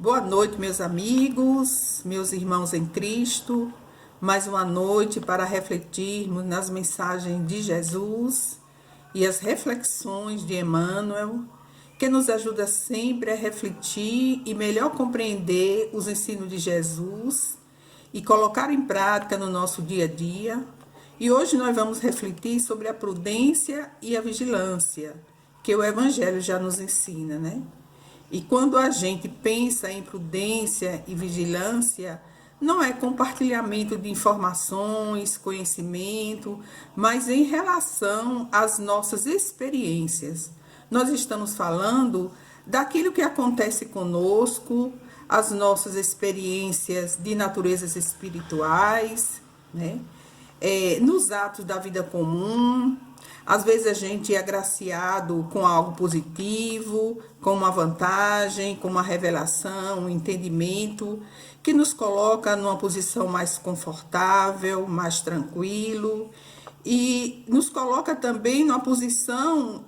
Boa noite, meus amigos, meus irmãos em Cristo. Mais uma noite para refletirmos nas mensagens de Jesus e as reflexões de Emmanuel, que nos ajuda sempre a refletir e melhor compreender os ensinos de Jesus e colocar em prática no nosso dia a dia. E hoje nós vamos refletir sobre a prudência e a vigilância, que o Evangelho já nos ensina, né? E quando a gente pensa em prudência e vigilância, não é compartilhamento de informações, conhecimento, mas em relação às nossas experiências. Nós estamos falando daquilo que acontece conosco, as nossas experiências de naturezas espirituais, né? Nos atos da vida comum. Às vezes a gente é agraciado com algo positivo, com uma vantagem, com uma revelação, um entendimento, que nos coloca numa posição mais confortável, mais tranquilo, e nos coloca também numa posição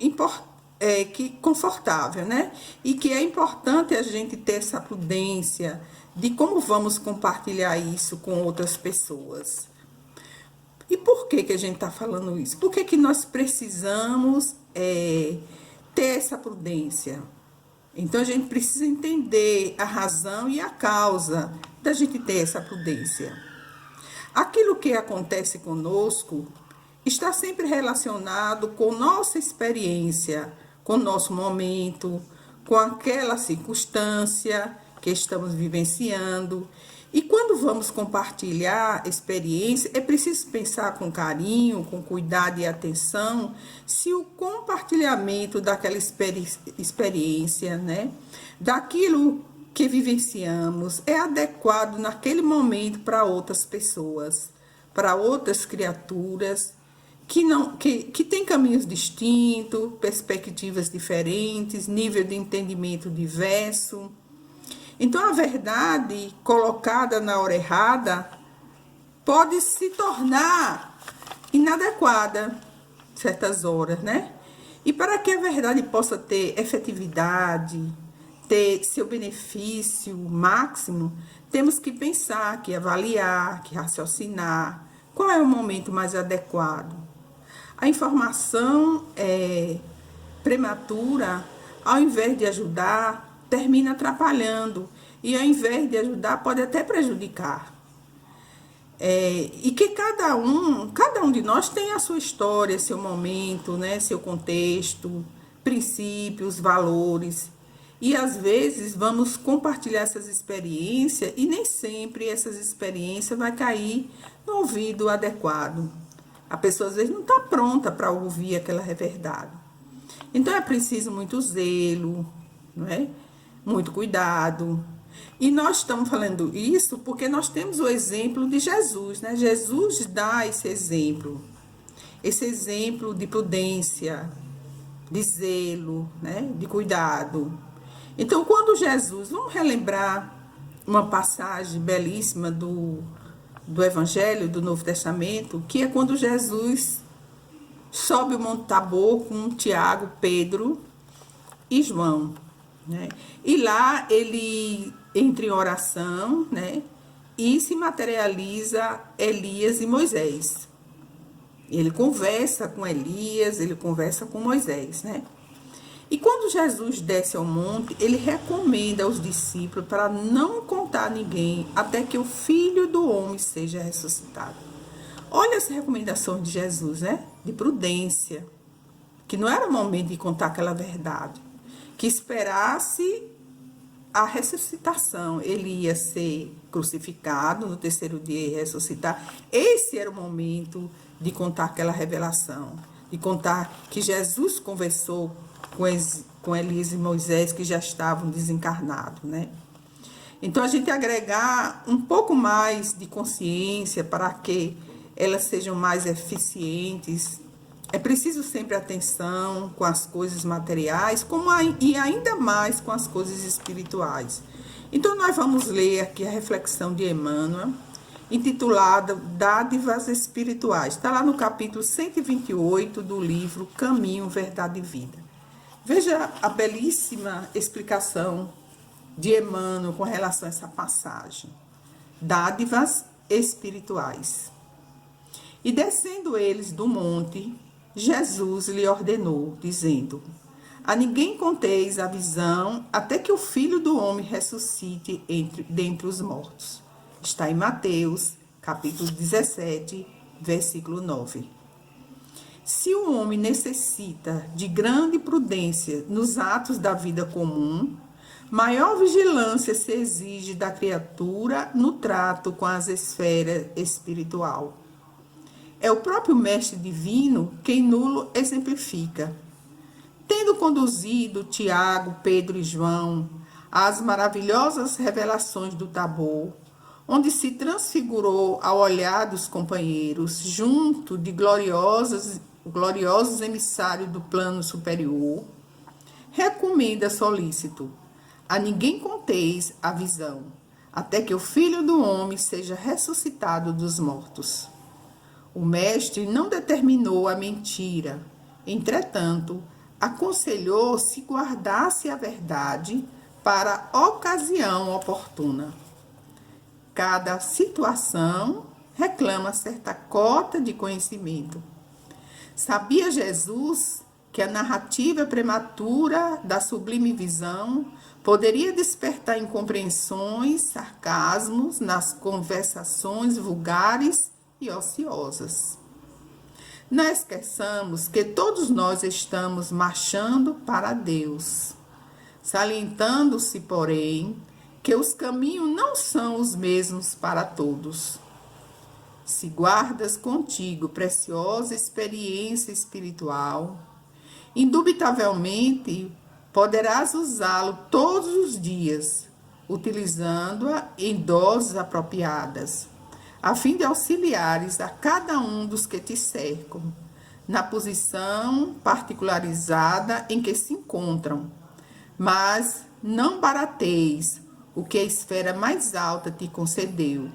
confortável, né? E que é importante a gente ter essa prudência de como vamos compartilhar isso com outras pessoas. E por que a gente está falando isso? Por que nós precisamos ter essa prudência? Então, a gente precisa entender a razão e a causa da gente ter essa prudência. Aquilo que acontece conosco está sempre relacionado com nossa experiência, com nosso momento, com aquela circunstância que estamos vivenciando. E quando vamos compartilhar experiência, é preciso pensar com carinho, com cuidado e atenção, se o compartilhamento daquela experiência, né, daquilo que vivenciamos, é adequado naquele momento para outras pessoas, para outras criaturas, que têm caminhos distintos, perspectivas diferentes, nível de entendimento diverso. Então, a verdade colocada na hora errada pode se tornar inadequada certas horas, né? E para que a verdade possa ter efetividade, ter seu benefício máximo, temos que pensar, que avaliar, que raciocinar qual é o momento mais adequado. A informação prematura, ao invés de ajudar, termina atrapalhando, e ao invés de ajudar, pode até prejudicar. E que cada um de nós tem a sua história, seu momento, né, seu contexto, princípios, valores. E às vezes vamos compartilhar essas experiências e nem sempre essas experiências vai cair no ouvido adequado. A pessoa às vezes não está pronta para ouvir aquela verdade. Então é preciso muito zelo, não é? Muito cuidado. E nós estamos falando isso porque nós temos o exemplo de Jesus, né? Jesus dá esse exemplo de prudência, de zelo, né? De cuidado. Então, quando Jesus, vamos relembrar uma passagem belíssima do Evangelho, do Novo Testamento, que é quando Jesus sobe o Monte Tabor com Tiago, Pedro e João. Né? E lá ele entra em oração, né? E se materializa Elias e Moisés. Ele conversa com Elias, ele conversa com Moisés, né? E quando Jesus desce ao monte, ele recomenda aos discípulos para não contar a ninguém até que o Filho do Homem seja ressuscitado. Olha essa recomendação de Jesus, né? De prudência, que não era o momento de contar aquela verdade, que esperasse a ressuscitação. Ele ia ser crucificado, no terceiro dia ia ressuscitar. Esse era o momento de contar aquela revelação, de contar que Jesus conversou com Elias e Moisés, que já estavam desencarnados, né? Então, a gente agregar um pouco mais de consciência para que elas sejam mais eficientes. É preciso sempre atenção com as coisas materiais, e ainda mais com as coisas espirituais. Então, nós vamos ler aqui a reflexão de Emmanuel, intitulada Dádivas Espirituais. Está lá no capítulo 128 do livro Caminho, Verdade e Vida. Veja a belíssima explicação de Emmanuel com relação a essa passagem. Dádivas espirituais. E descendo eles do monte, Jesus lhe ordenou, dizendo: a ninguém conteis a visão, até que o Filho do Homem ressuscite dentre os mortos. Está em Mateus, capítulo 17, versículo 9. Se o homem necessita de grande prudência nos atos da vida comum, maior vigilância se exige da criatura no trato com as esferas espiritual. É o próprio Mestre Divino quem nulo exemplifica. Tendo conduzido Tiago, Pedro e João às maravilhosas revelações do Tabor, onde se transfigurou ao olhar dos companheiros, junto de gloriosos emissários do plano superior, recomenda solícito: a ninguém conteis a visão, até que o Filho do Homem seja ressuscitado dos mortos. O mestre não determinou a mentira, entretanto, aconselhou se guardasse a verdade para a ocasião oportuna. Cada situação reclama certa cota de conhecimento. Sabia Jesus que a narrativa prematura da sublime visão poderia despertar incompreensões, sarcasmos nas conversações vulgares e ociosas. Não esqueçamos que todos nós estamos marchando para Deus, salientando-se, porém, que os caminhos não são os mesmos para todos. Se guardas contigo preciosa experiência espiritual, indubitavelmente poderás usá-lo todos os dias, utilizando-a em doses apropriadas, a fim de auxiliares a cada um dos que te cercam, na posição particularizada em que se encontram, mas não barateis o que a esfera mais alta te concedeu,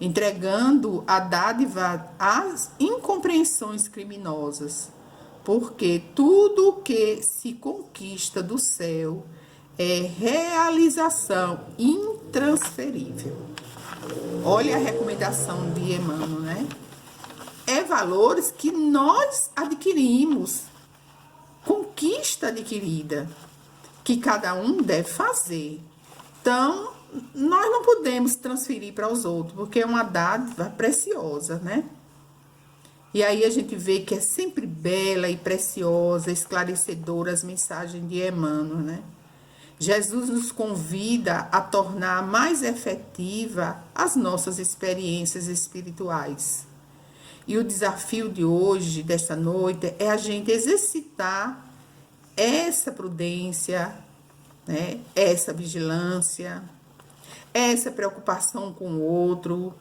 entregando a dádiva às incompreensões criminosas, porque tudo o que se conquista do céu é realização intransferível. Olha a recomendação de Emmanuel, né? É valores que nós adquirimos, conquista adquirida, que cada um deve fazer. Então, nós não podemos transferir para os outros, porque é uma dádiva preciosa, né? E aí a gente vê que é sempre bela e preciosa, esclarecedora as mensagens de Emmanuel, né? Jesus nos convida a tornar mais efetiva as nossas experiências espirituais. E o desafio de hoje, desta noite, é a gente exercitar essa prudência, né? Essa vigilância, essa preocupação com o outro,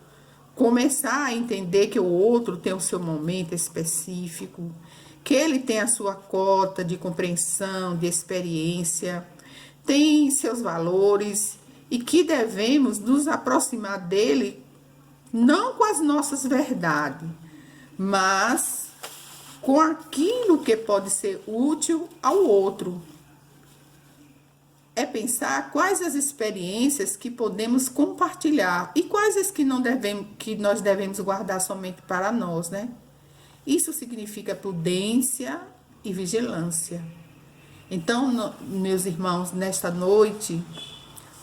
começar a entender que o outro tem o seu momento específico, que ele tem a sua cota de compreensão, de experiência, tem seus valores e que devemos nos aproximar dele não com as nossas verdades, mas com aquilo que pode ser útil ao outro. É pensar quais as experiências que podemos compartilhar e quais as que nós devemos guardar somente para nós, né? Isso significa prudência e vigilância. Então, meus irmãos, nesta noite,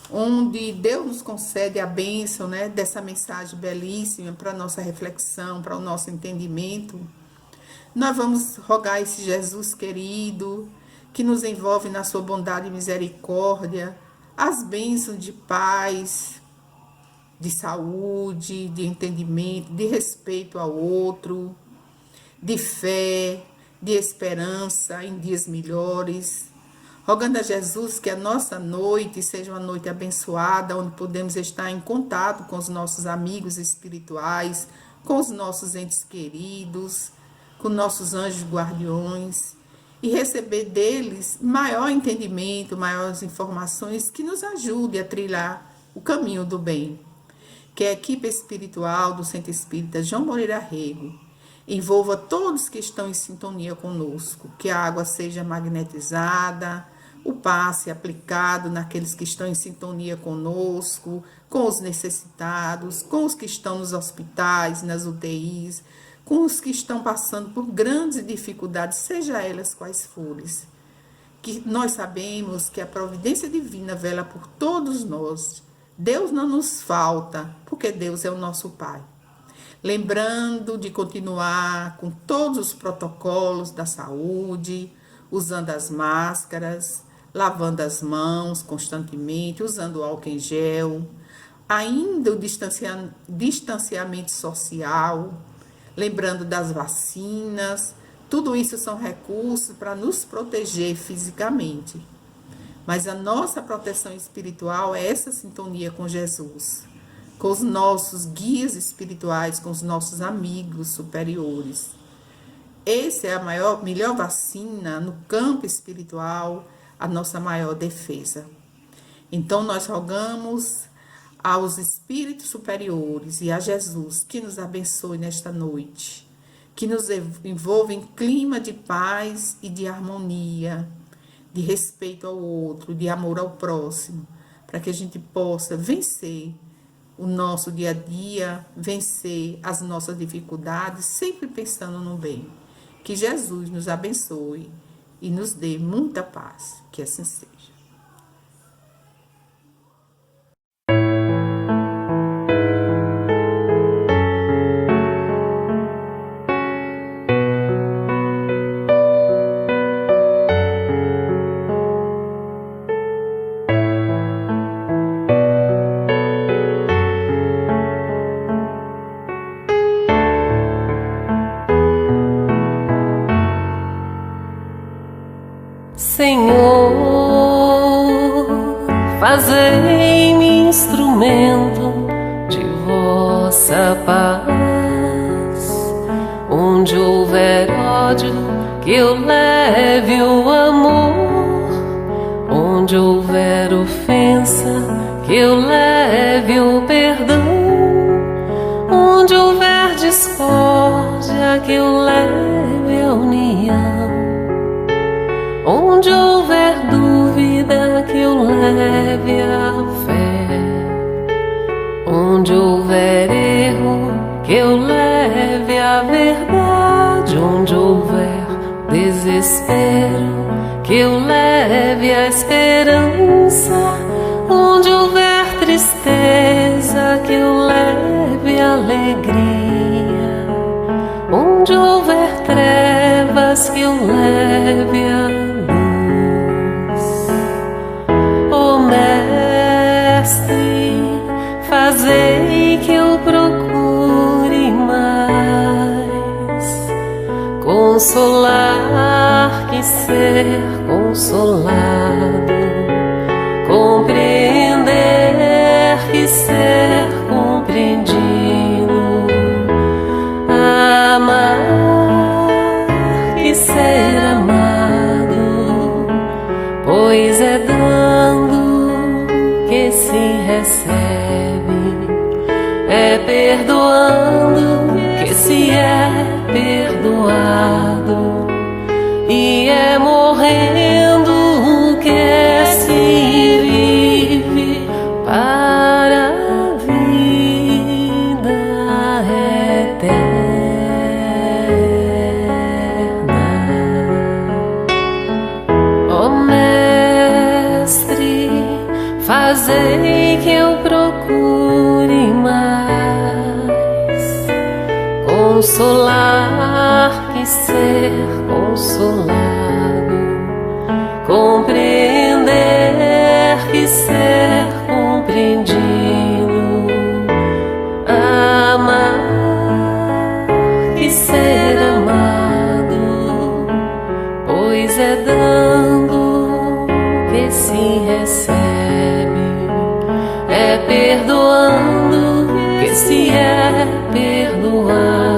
onde Deus nos concede a bênção, né, dessa mensagem belíssima para a nossa reflexão, para o nosso entendimento, nós vamos rogar a esse Jesus querido, que nos envolve na sua bondade e misericórdia, as bênçãos de paz, de saúde, de entendimento, de respeito ao outro, de fé, de esperança em dias melhores, rogando a Jesus que a nossa noite seja uma noite abençoada, onde podemos estar em contato com os nossos amigos espirituais, com os nossos entes queridos, com nossos anjos guardiões, e receber deles maior entendimento, maiores informações que nos ajude a trilhar o caminho do bem. Que a equipe espiritual do Centro Espírita João Moreira Rego envolva todos que estão em sintonia conosco, que a água seja magnetizada, o passe aplicado naqueles que estão em sintonia conosco, com os necessitados, com os que estão nos hospitais, nas UTIs, com os que estão passando por grandes dificuldades, seja elas quais forem. Que nós sabemos que a providência divina vela por todos nós. Deus não nos falta, porque Deus é o nosso Pai. Lembrando de continuar com todos os protocolos da saúde, usando as máscaras, lavando as mãos constantemente, usando álcool em gel, ainda o distanciamento social, lembrando das vacinas. Tudo isso são recursos para nos proteger fisicamente. Mas a nossa proteção espiritual é essa sintonia com Jesus, com os nossos guias espirituais, com os nossos amigos superiores. Essa é a melhor vacina no campo espiritual, a nossa maior defesa. Então nós rogamos aos espíritos superiores e a Jesus que nos abençoe nesta noite, que nos envolva em clima de paz e de harmonia, de respeito ao outro, de amor ao próximo, para que a gente possa vencer o nosso dia a dia, vencer as nossas dificuldades, sempre pensando no bem. Que Jesus nos abençoe e nos dê muita paz. Que assim seja. Senhor, fazei-me instrumento de vossa paz. Onde houver ódio, que eu leve o amor. Onde houver ofensa, que eu leve o perdão. Onde houver discórdia, que eu leve a união. Onde houver dúvida, que eu leve a fé. Onde houver erro, que eu leve a verdade. Onde houver desespero, que eu leve a esperança. Onde houver tristeza, que eu leve a alegria. Onde houver trevas, que eu leve a Mestre, fazei que eu procure mais consolar que ser consolado, compreender que ser compreendido, amar que ser amado, pois é dando que se recebe, é perdoando que se é perdoado, e é morrendo que se vive para a vida eterna. Ó Mestre, fazei que eu procure mais consolar que ser consolado, compreender que ser compreendido, amar que ser amado, pois é dando que se recebe, é perdoando que se é perdoado.